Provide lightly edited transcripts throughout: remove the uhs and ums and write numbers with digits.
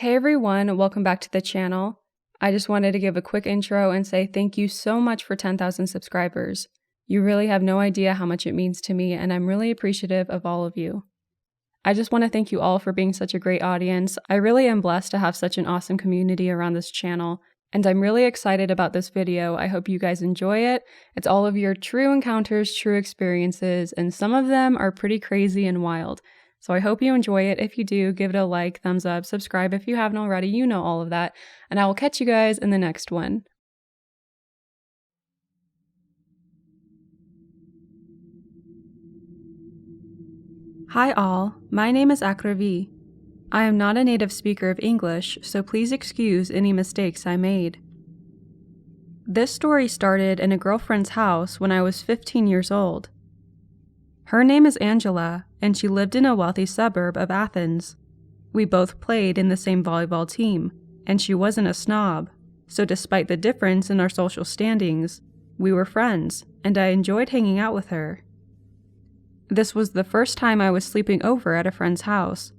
Hey everyone, welcome back to the channel. I just wanted to give a quick intro and say thank you so much for 10,000 subscribers. You really have no idea how much it means to me, and I'm really appreciative of all of you. I just want to thank you all for being such a great audience. I really am blessed to have such an awesome community around this channel, and I'm really excited about this video. I hope you guys enjoy it. It's all of your true encounters, true experiences, and some of them are pretty crazy and wild. So I hope you enjoy it. If you do, give it a like, thumbs up, subscribe if you haven't already, you know all of that, and I will catch you guys in the next one. Hi all, my name is Akravi. I am not a native speaker of English, so please excuse any mistakes I made. This story started in a girlfriend's house when I was 15 years old. Her name is Angela, and she lived in a wealthy suburb of Athens. We both played in the same volleyball team, and she wasn't a snob, so despite the difference in our social standings, we were friends, and I enjoyed hanging out with her. This was the first time I was sleeping over at a friend's house.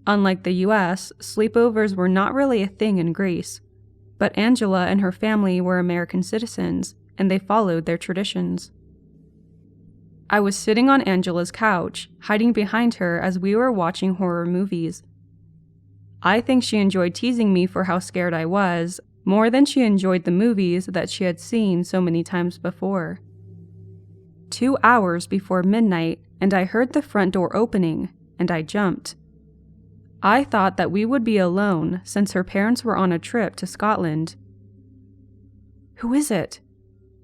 Unlike the US, sleepovers were not really a thing in Greece, but Angela and her family were American citizens, and they followed their traditions. I was sitting on Angela's couch, hiding behind her as we were watching horror movies. I think she enjoyed teasing me for how scared I was, more than she enjoyed the movies that she had seen so many times before. 2 hours before midnight, and I heard the front door opening, and I jumped. I thought that we would be alone since her parents were on a trip to Scotland. "Who is it?"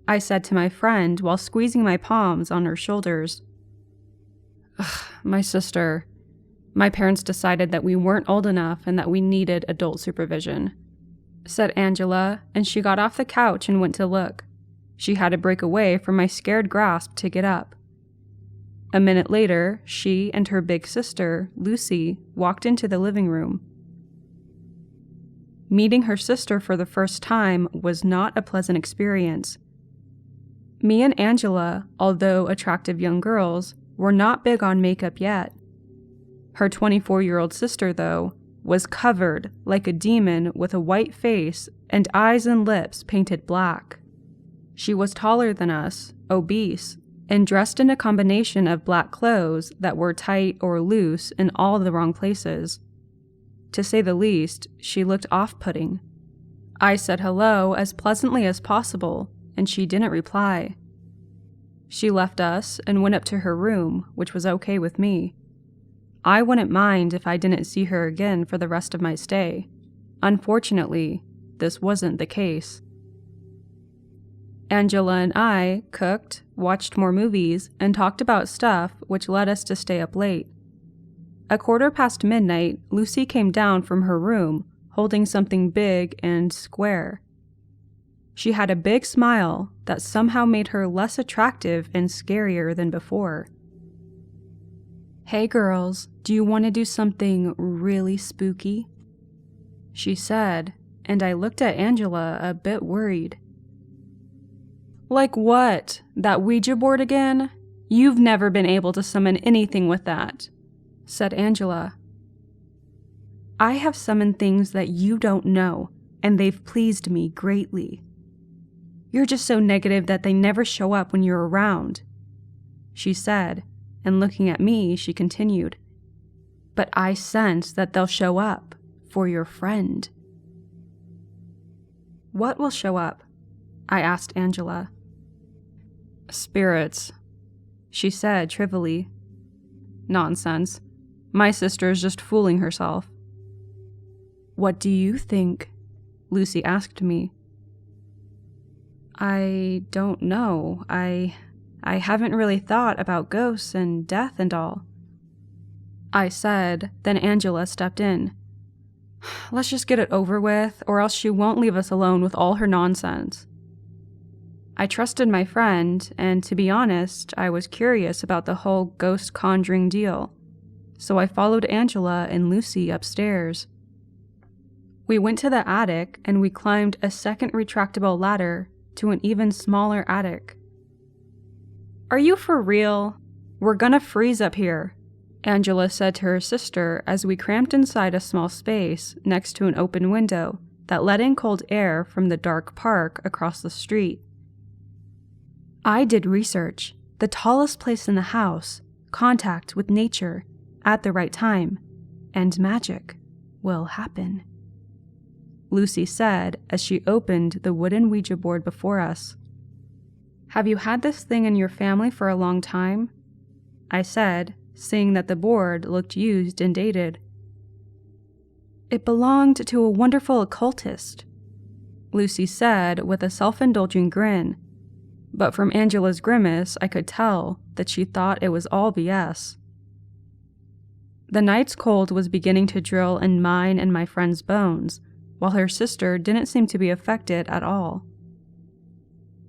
I said to my friend while squeezing my palms on her shoulders. My sister. My parents decided that we weren't old enough and that we needed adult supervision," said Angela, and she got off the couch and went to look. She had to break away from my scared grasp to get up. A minute later, she and her big sister, Lucy, walked into the living room. Meeting her sister for the first time was not a pleasant experience. Me and Angela, although attractive young girls, were not big on makeup yet. Her 24-year-old sister, though, was covered like a demon with a white face and eyes and lips painted black. She was taller than us, obese, and dressed in a combination of black clothes that were tight or loose in all the wrong places. To say the least, she looked off-putting. I said hello as pleasantly as possible, and she didn't reply. She left us and went up to her room, which was okay with me. I wouldn't mind if I didn't see her again for the rest of my stay. Unfortunately, this wasn't the case. Angela and I cooked, watched more movies, and talked about stuff which led us to stay up late. 1:15 midnight, Lucy came down from her room, holding something big and square. She had a big smile that somehow made her less attractive and scarier than before. "Hey girls, do you want to do something really spooky?" she said, and I looked at Angela a bit worried. "Like what? That Ouija board again? You've never been able to summon anything with that," said Angela. "I have summoned things that you don't know, and they've pleased me greatly. You're just so negative that they never show up when you're around," she said, and looking at me, she continued, "But I sense that they'll show up for your friend." "What will show up?" I asked Angela. "Spirits," she said trivially. "Nonsense. My sister's just fooling herself." "What do you think?" Lucy asked me. "I don't know. I haven't really thought about ghosts and death and all," I said, then Angela stepped in. "Let's just get it over with, or else she won't leave us alone with all her nonsense." I trusted my friend, and to be honest, I was curious about the whole ghost conjuring deal, so I followed Angela and Lucy upstairs. We went to the attic, and we climbed a second retractable ladder to an even smaller attic. "Are you for real? We're gonna freeze up here," Angela said to her sister as we cramped inside a small space next to an open window that let in cold air from the dark park across the street. I did research. The tallest place in the house, contact with nature, at the right time, and magic will happen, Lucy said as she opened the wooden Ouija board before us. Have you had this thing in your family for a long time? I said, seeing that the board looked used and dated. It belonged to a wonderful occultist, Lucy said with a self-indulgent grin, but from Angela's grimace I could tell that she thought it was all BS. The night's cold was beginning to drill in mine and my friend's bones, while her sister didn't seem to be affected at all.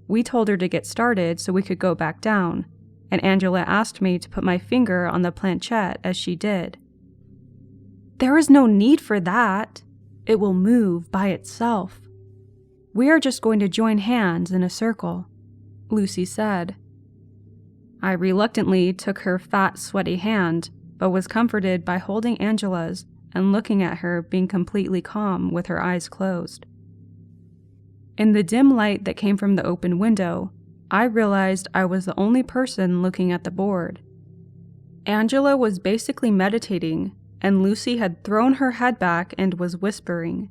We told her to get started so we could go back down, and Angela asked me to put my finger on the planchette as she did. There is no need for that. It will move by itself. We are just going to join hands in a circle, Lucy said. I reluctantly took her fat, sweaty hand, but was comforted by holding Angela's and looking at her being completely calm with her eyes closed. In the dim light that came from the open window, I realized I was the only person looking at the board. Angela was basically meditating, and Lucy had thrown her head back and was whispering.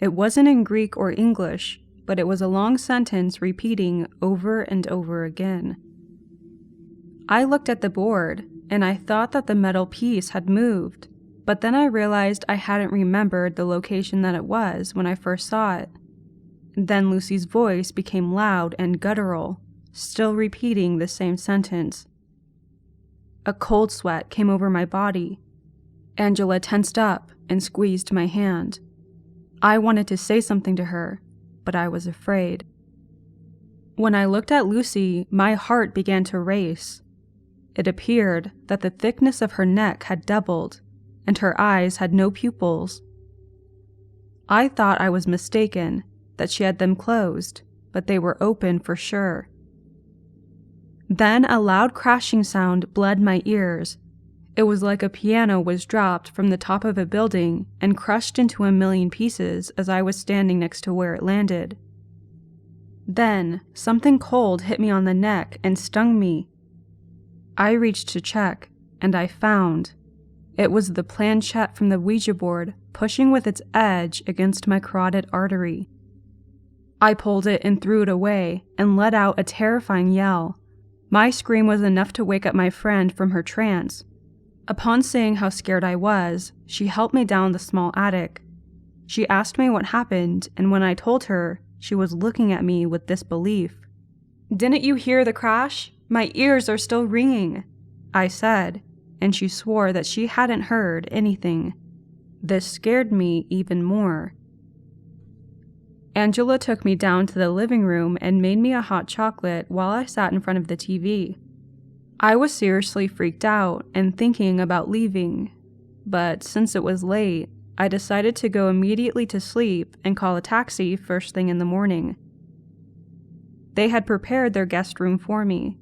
It wasn't in Greek or English, but it was a long sentence repeating over and over again. I looked at the board, and I thought that the metal piece had moved, but then I realized I hadn't remembered the location that it was when I first saw it. Then Lucy's voice became loud and guttural, still repeating the same sentence. A cold sweat came over my body. Angela tensed up and squeezed my hand. I wanted to say something to her, but I was afraid. When I looked at Lucy, my heart began to race. It appeared that the thickness of her neck had doubled, and her eyes had no pupils. I thought I was mistaken, that she had them closed, but they were open for sure. Then a loud crashing sound bled my ears. It was like a piano was dropped from the top of a building and crushed into a million pieces as I was standing next to where it landed. Then, something cold hit me on the neck and stung me. I reached to check, and I found. It was the planchette from the Ouija board pushing with its edge against my carotid artery. I pulled it and threw it away and let out a terrifying yell. My scream was enough to wake up my friend from her trance. Upon seeing how scared I was, she helped me down the small attic. She asked me what happened, and when I told her, she was looking at me with disbelief. "Didn't you hear the crash? My ears are still ringing," I said, and she swore that she hadn't heard anything. This scared me even more. Angela took me down to the living room and made me a hot chocolate while I sat in front of the TV. I was seriously freaked out and thinking about leaving, but since it was late, I decided to go immediately to sleep and call a taxi first thing in the morning. They had prepared their guest room for me.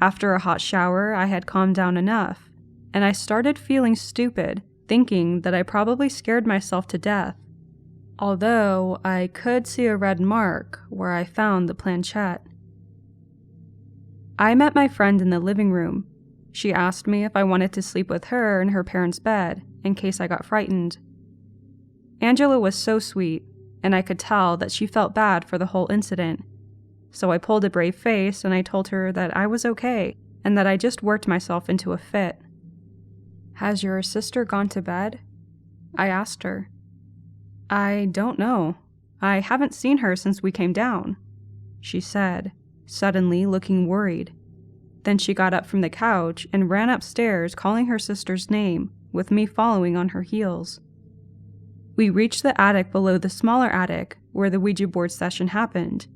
After a hot shower, I had calmed down enough, and I started feeling stupid, thinking that I probably scared myself to death, although I could see a red mark where I found the planchette. I met my friend in the living room. She asked me if I wanted to sleep with her in her parents' bed, in case I got frightened. Angela was so sweet, and I could tell that she felt bad for the whole incident. So I pulled a brave face and I told her that I was okay, and that I just worked myself into a fit. "Has your sister gone to bed?" I asked her. "I don't know. I haven't seen her since we came down," she said, suddenly looking worried. Then she got up from the couch and ran upstairs calling her sister's name, with me following on her heels. We reached the attic below the smaller attic where the Ouija board session happened.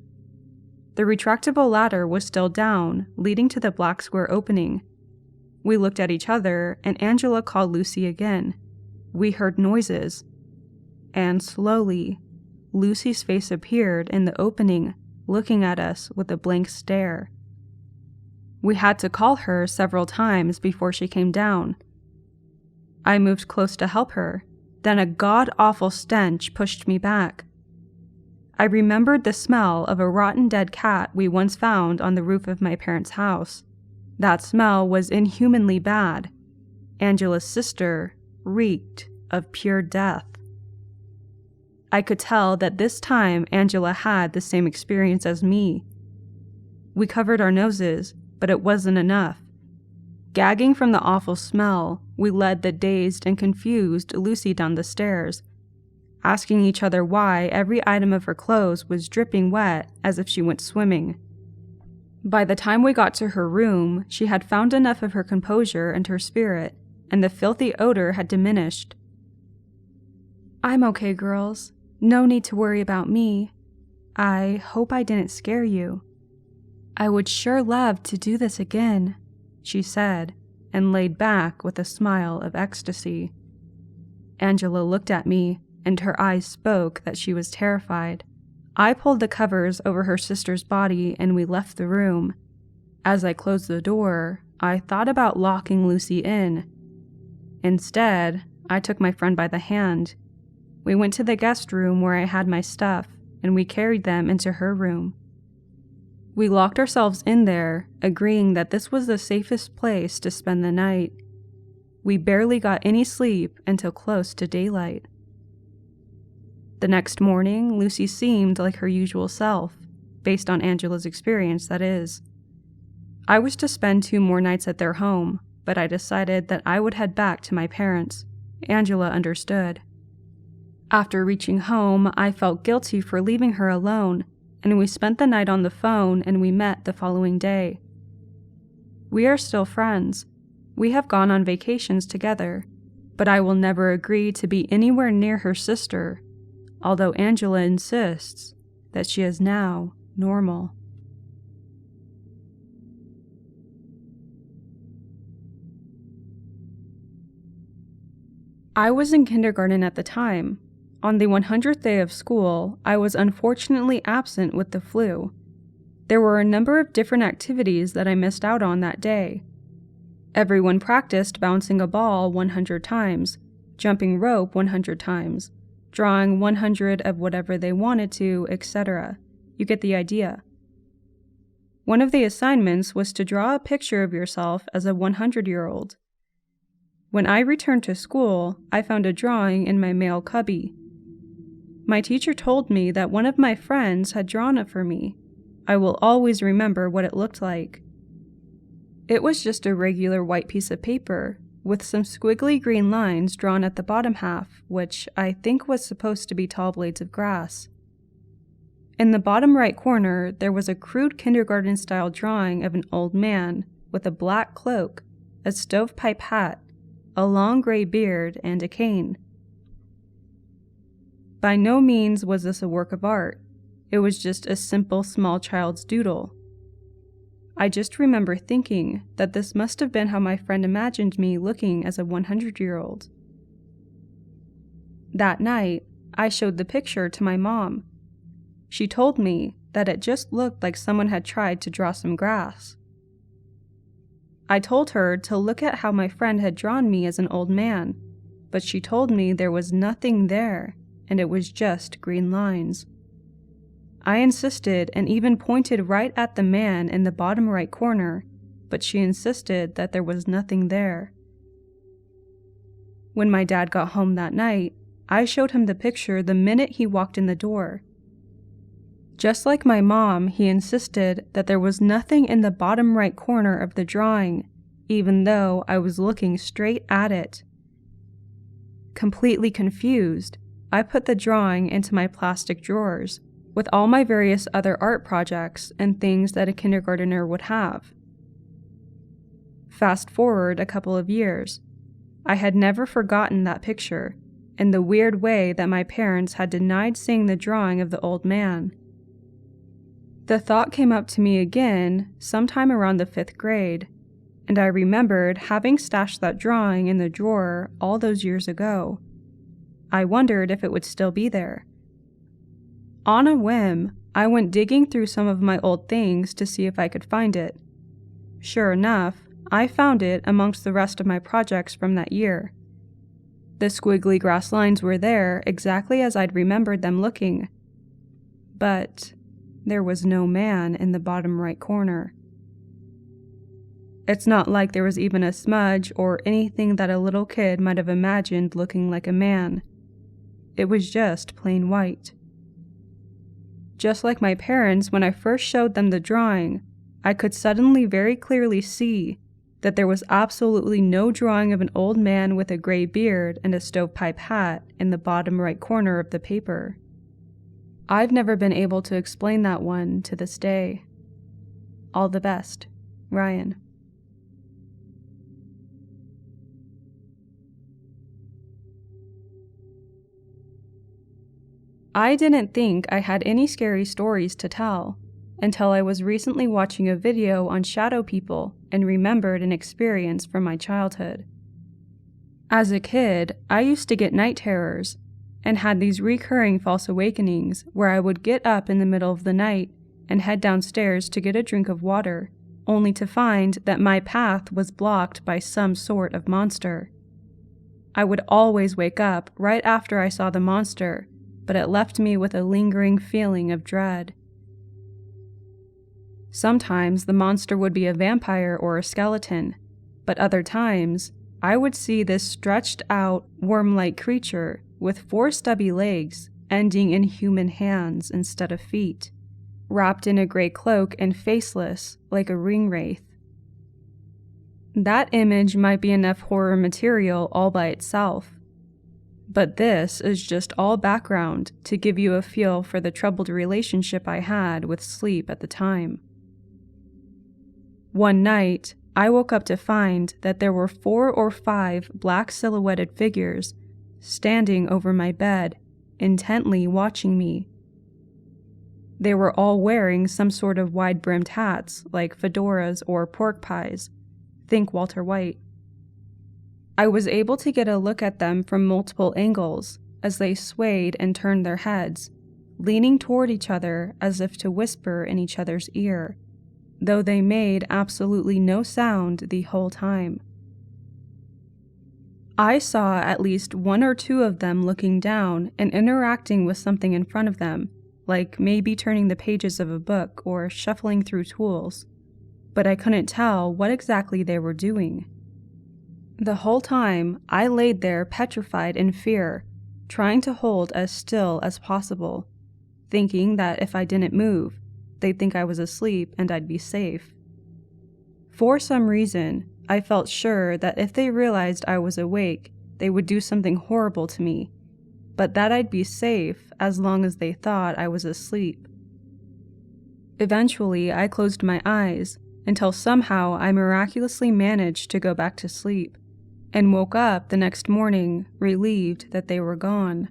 The retractable ladder was still down, leading to the black square opening. We looked at each other, and Angela called Lucy again. We heard noises. And slowly, Lucy's face appeared in the opening, looking at us with a blank stare. We had to call her several times before she came down, I moved close to help her, then a god-awful stench pushed me back. I remembered the smell of a rotten dead cat we once found on the roof of my parents' house. That smell was inhumanly bad. Angela's sister reeked of pure death. I could tell that this time Angela had the same experience as me. We covered our noses, but it wasn't enough. Gagging from the awful smell, we led the dazed and confused Lucy down the stairs, asking each other why every item of her clothes was dripping wet as if she went swimming. By the time we got to her room, she had found enough of her composure and her spirit, and the filthy odor had diminished. "I'm okay, girls. No need to worry about me. I hope I didn't scare you. I would sure love to do this again," she said, and laid back with a smile of ecstasy. Angela looked at me, and her eyes spoke that she was terrified. I pulled the covers over her sister's body and we left the room. As I closed the door, I thought about locking Lucy in. Instead, I took my friend by the hand. We went to the guest room where I had my stuff, and we carried them into her room. We locked ourselves in there, agreeing that this was the safest place to spend the night. We barely got any sleep until close to daylight. The next morning, Lucy seemed like her usual self, based on Angela's experience, that is. I was to spend 2 more nights at their home, but I decided that I would head back to my parents. Angela understood. After reaching home, I felt guilty for leaving her alone, and we spent the night on the phone and we met the following day. We are still friends. We have gone on vacations together, but I will never agree to be anywhere near her sister, although Angela insists that she is now normal. I was in kindergarten at the time. On the 100th day of school, I was unfortunately absent with the flu. There were a number of different activities that I missed out on that day. Everyone practiced bouncing a ball 100 times, jumping rope 100 times, drawing 100 of whatever they wanted to, etc. You get the idea. One of the assignments was to draw a picture of yourself as a 100-year-old. When I returned to school, I found a drawing in my mail cubby. My teacher told me that one of my friends had drawn it for me. I will always remember what it looked like. It was just a regular white piece of paper, with some squiggly green lines drawn at the bottom half, which I think was supposed to be tall blades of grass. In the bottom right corner, there was a crude kindergarten-style drawing of an old man with a black cloak, a stovepipe hat, a long gray beard, and a cane. By no means was this a work of art. It was just a simple small child's doodle. I just remember thinking that this must have been how my friend imagined me looking as a 100-year-old. That night, I showed the picture to my mom. She told me that it just looked like someone had tried to draw some grass. I told her to look at how my friend had drawn me as an old man, but she told me there was nothing there, and it was just green lines. I insisted and even pointed right at the man in the bottom right corner, but she insisted that there was nothing there. When my dad got home that night, I showed him the picture the minute he walked in the door. Just like my mom, he insisted that there was nothing in the bottom right corner of the drawing, even though I was looking straight at it. Completely confused, I put the drawing into my plastic drawers, with all my various other art projects and things that a kindergartner would have. Fast forward a couple of years. I had never forgotten that picture, and the weird way that my parents had denied seeing the drawing of the old man. The thought came up to me again sometime around the 5th grade, and I remembered having stashed that drawing in the drawer all those years ago. I wondered if it would still be there. On a whim, I went digging through some of my old things to see if I could find it. Sure enough, I found it amongst the rest of my projects from that year. The squiggly grass lines were there exactly as I'd remembered them looking. But there was no man in the bottom right corner. It's not like there was even a smudge or anything that a little kid might have imagined looking like a man. It was just plain white. Just like my parents, when I first showed them the drawing, I could suddenly very clearly see that there was absolutely no drawing of an old man with a gray beard and a stovepipe hat in the bottom right corner of the paper. I've never been able to explain that one to this day. All the best, Ryan. I didn't think I had any scary stories to tell until I was recently watching a video on shadow people and remembered an experience from my childhood. As a kid, I used to get night terrors and had these recurring false awakenings where I would get up in the middle of the night and head downstairs to get a drink of water, only to find that my path was blocked by some sort of monster. I would always wake up right after I saw the monster, but it left me with a lingering feeling of dread. Sometimes the monster would be a vampire or a skeleton, but other times I would see this stretched out, worm-like creature with 4 stubby legs ending in human hands instead of feet, wrapped in a gray cloak and faceless like a ring wraith. That image might be enough horror material all by itself, but this is just all background to give you a feel for the troubled relationship I had with sleep at the time. One night, I woke up to find that there were 4 or 5 black silhouetted figures standing over my bed, intently watching me. They were all wearing some sort of wide-brimmed hats like fedoras or pork pies. Think Walter White. I was able to get a look at them from multiple angles as they swayed and turned their heads, leaning toward each other as if to whisper in each other's ear, though they made absolutely no sound the whole time. I saw at least 1 or 2 of them looking down and interacting with something in front of them, like maybe turning the pages of a book or shuffling through tools, but I couldn't tell what exactly they were doing. The whole time, I laid there petrified in fear, trying to hold as still as possible, thinking that if I didn't move, they'd think I was asleep and I'd be safe. For some reason, I felt sure that if they realized I was awake, they would do something horrible to me, but that I'd be safe as long as they thought I was asleep. Eventually, I closed my eyes until somehow I miraculously managed to go back to sleep, and woke up the next morning relieved that they were gone.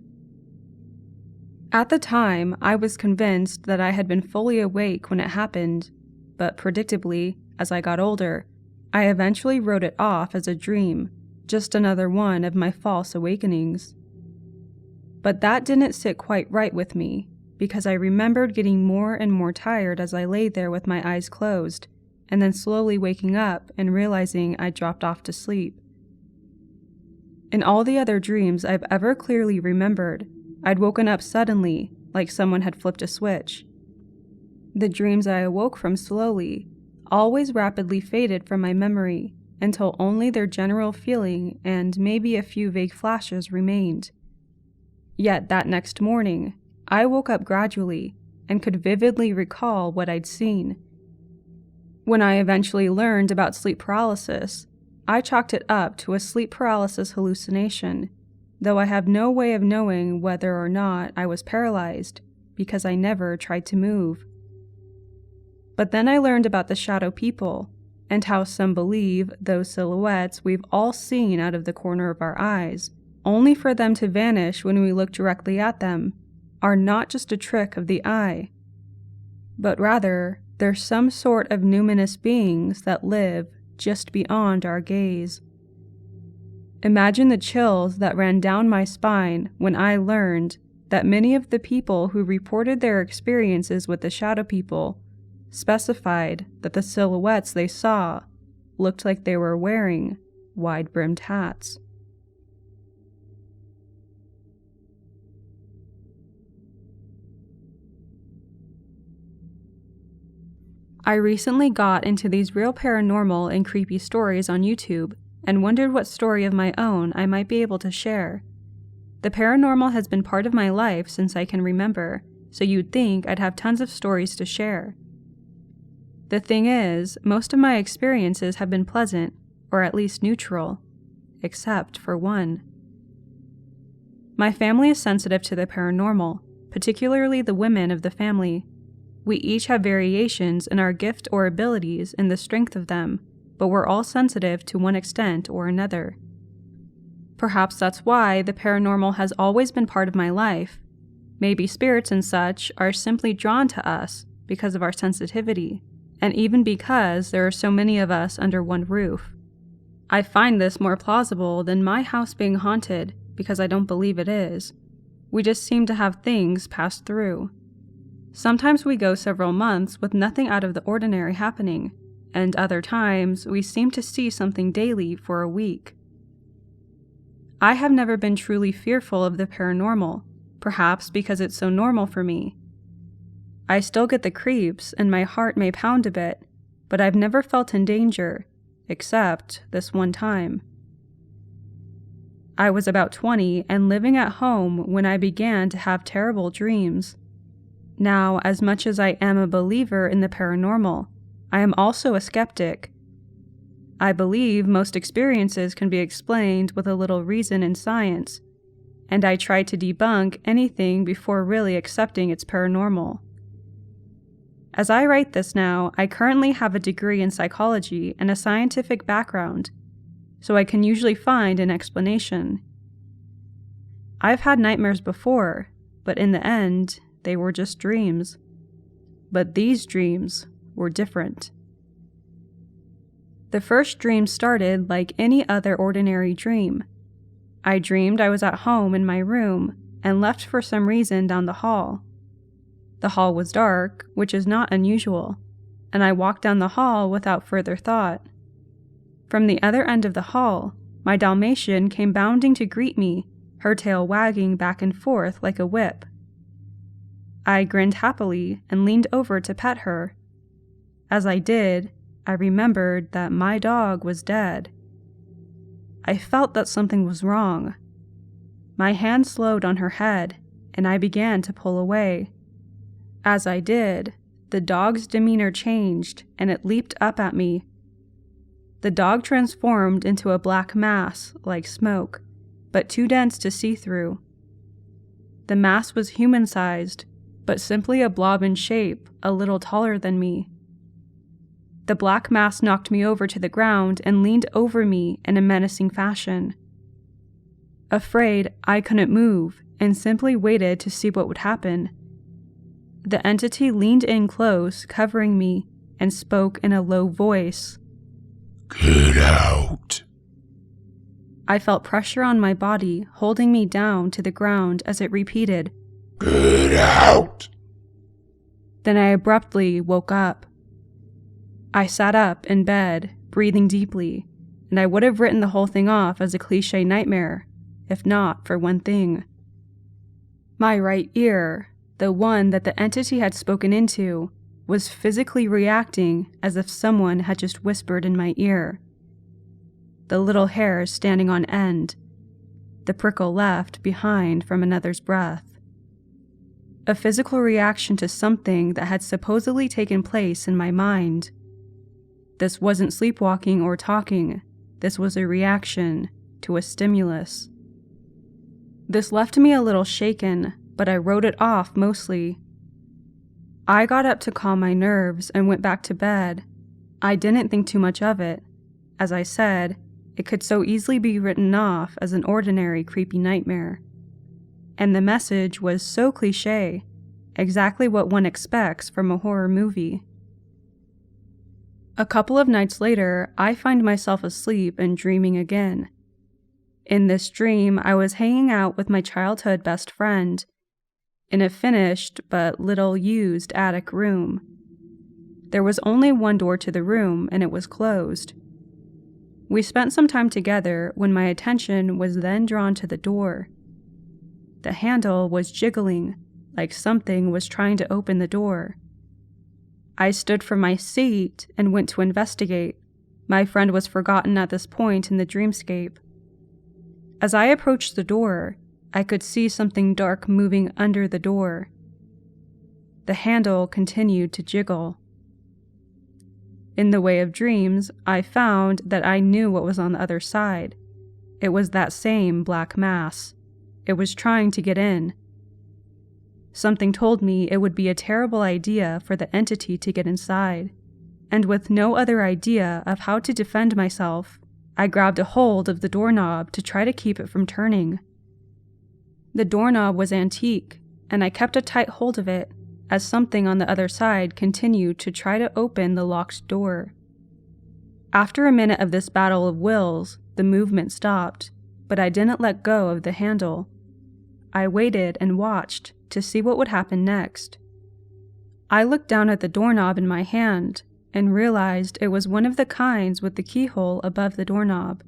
At the time, I was convinced that I had been fully awake when it happened, but predictably, as I got older, I eventually wrote it off as a dream, just another one of my false awakenings. But that didn't sit quite right with me, because I remembered getting more and more tired as I lay there with my eyes closed, and then slowly waking up and realizing I'd dropped off to sleep. In all the other dreams I've ever clearly remembered, I'd woken up suddenly, like someone had flipped a switch. The dreams I awoke from slowly, always rapidly faded from my memory, until only their general feeling and maybe a few vague flashes remained. Yet that next morning, I woke up gradually and could vividly recall what I'd seen. When I eventually learned about sleep paralysis, I chalked it up to a sleep paralysis hallucination, though I have no way of knowing whether or not I was paralyzed, because I never tried to move. But then I learned about the shadow people, and how some believe those silhouettes we've all seen out of the corner of our eyes, only for them to vanish when we look directly at them, are not just a trick of the eye, but rather they're some sort of numinous beings that live just beyond our gaze. Imagine the chills that ran down my spine when I learned that many of the people who reported their experiences with the shadow people specified that the silhouettes they saw looked like they were wearing wide-brimmed hats. I recently got into these real paranormal and creepy stories on YouTube and wondered what story of my own I might be able to share. The paranormal has been part of my life since I can remember, so you'd think I'd have tons of stories to share. The thing is, most of my experiences have been pleasant, or at least neutral, except for one. My family is sensitive to the paranormal, particularly the women of the family. We each have variations in our gift or abilities and the strength of them, but we're all sensitive to one extent or another. Perhaps that's why the paranormal has always been part of my life. Maybe spirits and such are simply drawn to us because of our sensitivity, and even because there are so many of us under one roof. I find this more plausible than my house being haunted because I don't believe it is. We just seem to have things pass through. Sometimes we go several months with nothing out of the ordinary happening, and other times we seem to see something daily for a week. I have never been truly fearful of the paranormal, perhaps because it's so normal for me. I still get the creeps and my heart may pound a bit, but I've never felt in danger, except this one time. I was about 20 and living at home when I began to have terrible dreams. Now, as much as I am a believer in the paranormal, I am also a skeptic. I believe most experiences can be explained with a little reason and science, and I try to debunk anything before really accepting it's paranormal. As I write this now, I currently have a degree in psychology and a scientific background, so I can usually find an explanation. I've had nightmares before, but in the end, they were just dreams. But these dreams were different. The first dream started like any other ordinary dream. I dreamed I was at home in my room and left for some reason down the hall. The hall was dark, which is not unusual, and I walked down the hall without further thought. From the other end of the hall, my Dalmatian came bounding to greet me, her tail wagging back and forth like a whip. I grinned happily and leaned over to pet her. As I did, I remembered that my dog was dead. I felt that something was wrong. My hand slowed on her head, and I began to pull away. As I did, the dog's demeanor changed, and it leaped up at me. The dog transformed into a black mass, like smoke, but too dense to see through. The mass was human-sized, but simply a blob in shape, a little taller than me. The black mass knocked me over to the ground and leaned over me in a menacing fashion. Afraid, I couldn't move and simply waited to see what would happen. The entity leaned in close, covering me, and spoke in a low voice. "Get out." I felt pressure on my body, holding me down to the ground as it repeated, "Get out." Then I abruptly woke up. I sat up in bed, breathing deeply, and I would have written the whole thing off as a cliché nightmare, if not for one thing. My right ear, the one that the entity had spoken into, was physically reacting as if someone had just whispered in my ear. The little hairs standing on end, the prickle left behind from another's breath. A physical reaction to something that had supposedly taken place in my mind. This wasn't sleepwalking or talking. This was a reaction to a stimulus. This left me a little shaken, but I wrote it off mostly. I got up to calm my nerves and went back to bed. I didn't think too much of it. As I said, it could so easily be written off as an ordinary creepy nightmare. And the message was so cliché, exactly what one expects from a horror movie. A couple of nights later, I find myself asleep and dreaming again. In this dream, I was hanging out with my childhood best friend in a finished but little used attic room. There was only one door to the room, and it was closed. We spent some time together when my attention was then drawn to the door. The handle was jiggling, like something was trying to open the door. I stood from my seat and went to investigate. My friend was forgotten at this point in the dreamscape. As I approached the door, I could see something dark moving under the door. The handle continued to jiggle. In the way of dreams, I found that I knew what was on the other side. It was that same black mass. It was trying to get in. Something told me it would be a terrible idea for the entity to get inside, and with no other idea of how to defend myself, I grabbed a hold of the doorknob to try to keep it from turning. The doorknob was antique, and I kept a tight hold of it as something on the other side continued to try to open the locked door. After a minute of this battle of wills, the movement stopped, but I didn't let go of the handle. I waited and watched to see what would happen next. I looked down at the doorknob in my hand and realized it was one of the kinds with the keyhole above the doorknob,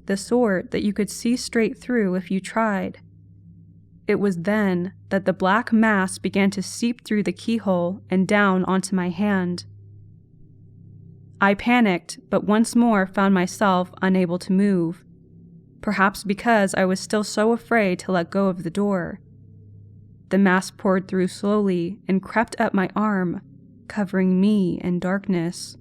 the sort that you could see straight through if you tried. It was then that the black mass began to seep through the keyhole and down onto my hand. I panicked, but once more found myself unable to move, perhaps because I was still so afraid to let go of the door. The mass poured through slowly and crept up my arm, covering me in darkness.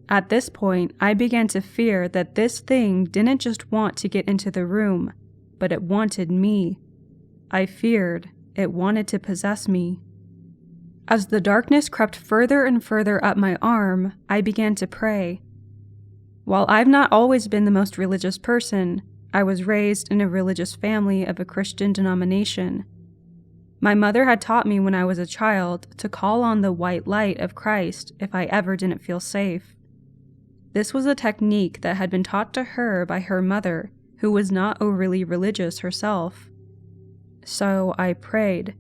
At this point, I began to fear that this thing didn't just want to get into the room, but it wanted me. I feared it wanted to possess me. As the darkness crept further and further up my arm, I began to pray. While I've not always been the most religious person, I was raised in a religious family of a Christian denomination. My mother had taught me when I was a child to call on the white light of Christ if I ever didn't feel safe. This was a technique that had been taught to her by her mother, who was not overly religious herself. So I prayed.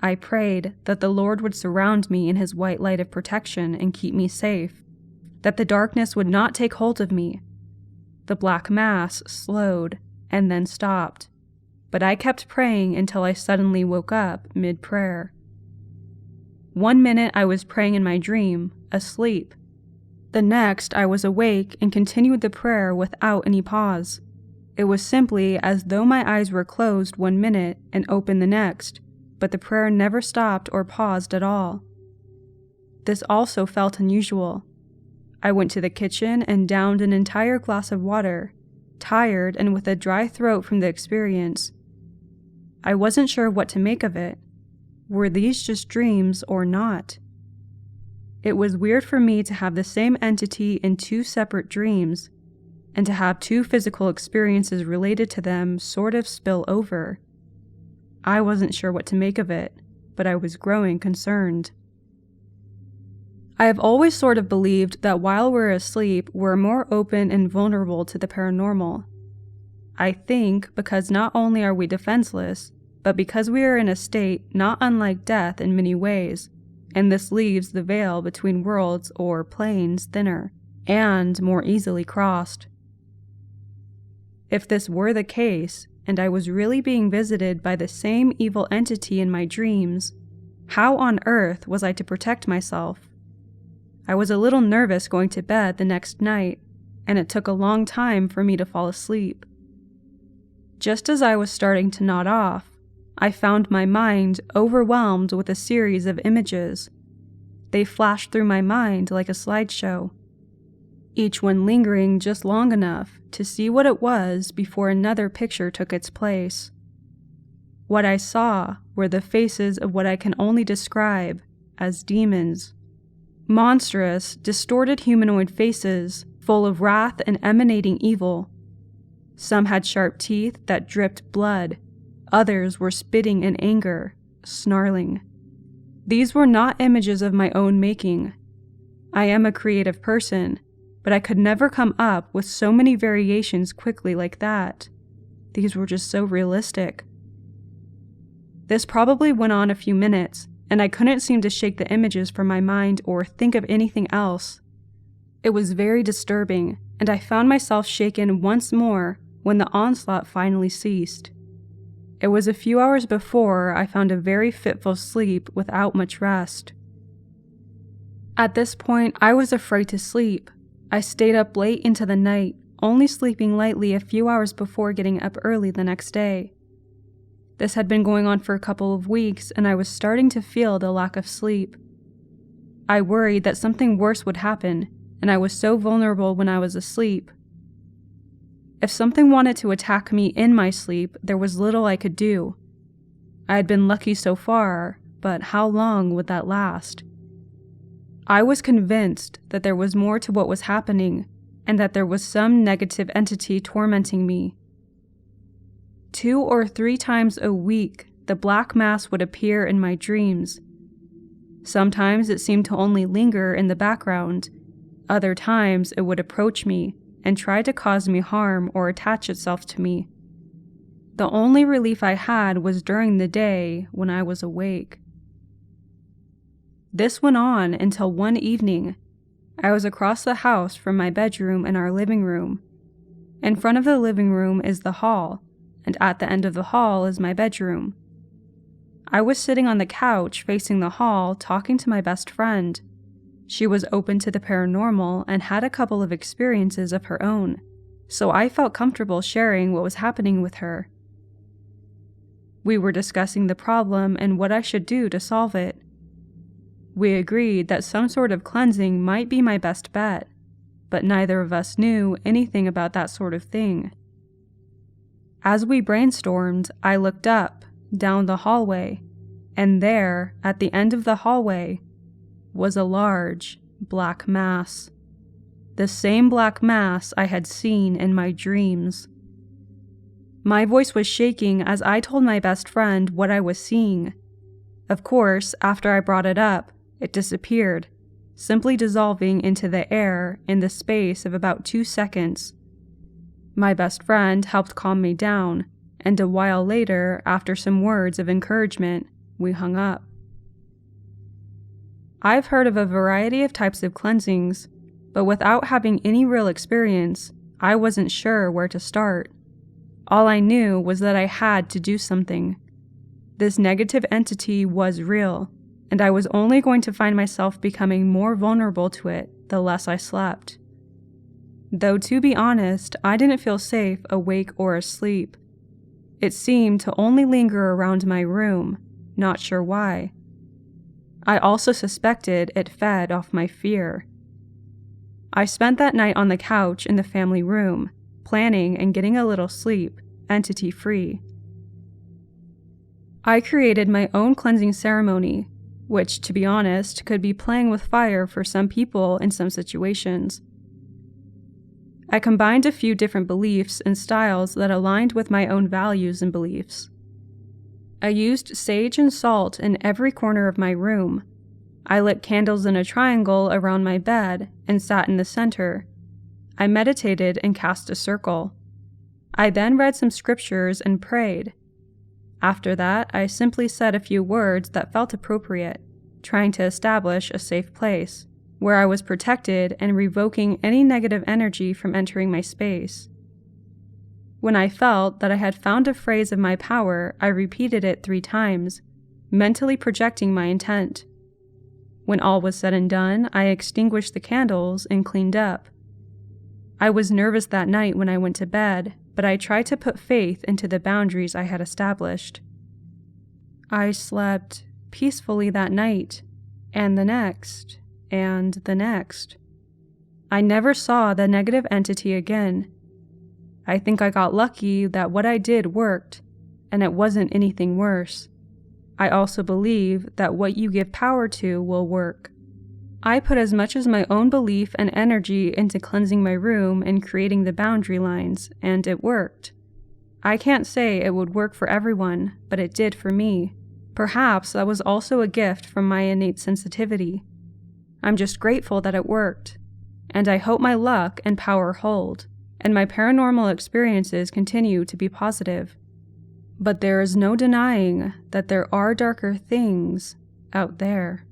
I prayed that the Lord would surround me in his white light of protection and keep me safe, that the darkness would not take hold of me. The black mass slowed and then stopped, but I kept praying until I suddenly woke up mid-prayer. 1 minute I was praying in my dream, asleep. The next I was awake and continued the prayer without any pause. It was simply as though my eyes were closed 1 minute and open the next, but the prayer never stopped or paused at all. This also felt unusual. I went to the kitchen and downed an entire glass of water, tired and with a dry throat from the experience. I wasn't sure what to make of it. Were these just dreams or not? It was weird for me to have the same entity in 2 separate dreams, and to have 2 physical experiences related to them sort of spill over. I wasn't sure what to make of it, but I was growing concerned. I have always sort of believed that while we're asleep, we're more open and vulnerable to the paranormal. I think because not only are we defenseless, but because we are in a state not unlike death in many ways, and this leaves the veil between worlds or planes thinner, and more easily crossed. If this were the case, and I was really being visited by the same evil entity in my dreams, how on earth was I to protect myself? I was a little nervous going to bed the next night, and it took a long time for me to fall asleep. Just as I was starting to nod off, I found my mind overwhelmed with a series of images. They flashed through my mind like a slideshow, each one lingering just long enough to see what it was before another picture took its place. What I saw were the faces of what I can only describe as demons. Monstrous, distorted humanoid faces, full of wrath and emanating evil. Some had sharp teeth that dripped blood. Others were spitting in anger, snarling. These were not images of my own making. I am a creative person, but I could never come up with so many variations quickly like that. These were just so realistic. This probably went on a few minutes, and I couldn't seem to shake the images from my mind or think of anything else. It was very disturbing, and I found myself shaken once more when the onslaught finally ceased. It was a few hours before I found a very fitful sleep without much rest. At this point, I was afraid to sleep. I stayed up late into the night, only sleeping lightly a few hours before getting up early the next day. This had been going on for a couple of weeks, and I was starting to feel the lack of sleep. I worried that something worse would happen, and I was so vulnerable when I was asleep. If something wanted to attack me in my sleep, there was little I could do. I had been lucky so far, but how long would that last? I was convinced that there was more to what was happening, and that there was some negative entity tormenting me. 2 or 3 times a week, the black mass would appear in my dreams. Sometimes it seemed to only linger in the background. Other times it would approach me and try to cause me harm or attach itself to me. The only relief I had was during the day when I was awake. This went on until one evening. I was across the house from my bedroom and our living room. In front of the living room is the hall, and at the end of the hall is my bedroom. I was sitting on the couch facing the hall talking to my best friend. She was open to the paranormal and had a couple of experiences of her own, so I felt comfortable sharing what was happening with her. We were discussing the problem and what I should do to solve it. We agreed that some sort of cleansing might be my best bet, but neither of us knew anything about that sort of thing. As we brainstormed, I looked up, down the hallway, and there, at the end of the hallway, was a large, black mass. The same black mass I had seen in my dreams. My voice was shaking as I told my best friend what I was seeing. Of course, after I brought it up, it disappeared, simply dissolving into the air in the space of about 2 seconds. My best friend helped calm me down, and a while later, after some words of encouragement, we hung up. I've heard of a variety of types of cleansings, but without having any real experience, I wasn't sure where to start. All I knew was that I had to do something. This negative entity was real, and I was only going to find myself becoming more vulnerable to it the less I slept. Though to be honest, I didn't feel safe awake or asleep. It seemed to only linger around my room, not sure why. I also suspected it fed off my fear. I spent that night on the couch in the family room, planning and getting a little sleep, entity-free. I created my own cleansing ceremony, which, to be honest, could be playing with fire for some people in some situations. I combined a few different beliefs and styles that aligned with my own values and beliefs. I used sage and salt in every corner of my room. I lit candles in a triangle around my bed and sat in the center. I meditated and cast a circle. I then read some scriptures and prayed. After that, I simply said a few words that felt appropriate, trying to establish a safe place, where I was protected and revoking any negative energy from entering my space. When I felt that I had found a phrase of my power, I repeated it 3 times, mentally projecting my intent. When all was said and done, I extinguished the candles and cleaned up. I was nervous that night when I went to bed, but I tried to put faith into the boundaries I had established. I slept peacefully that night, and the next, and the next. I never saw the negative entity again. I think I got lucky that what I did worked, and it wasn't anything worse. I also believe that what you give power to will work. I put as much as my own belief and energy into cleansing my room and creating the boundary lines, and it worked. I can't say it would work for everyone, but it did for me. Perhaps that was also a gift from my innate sensitivity. I'm just grateful that it worked, and I hope my luck and power hold, and my paranormal experiences continue to be positive. But there is no denying that there are darker things out there.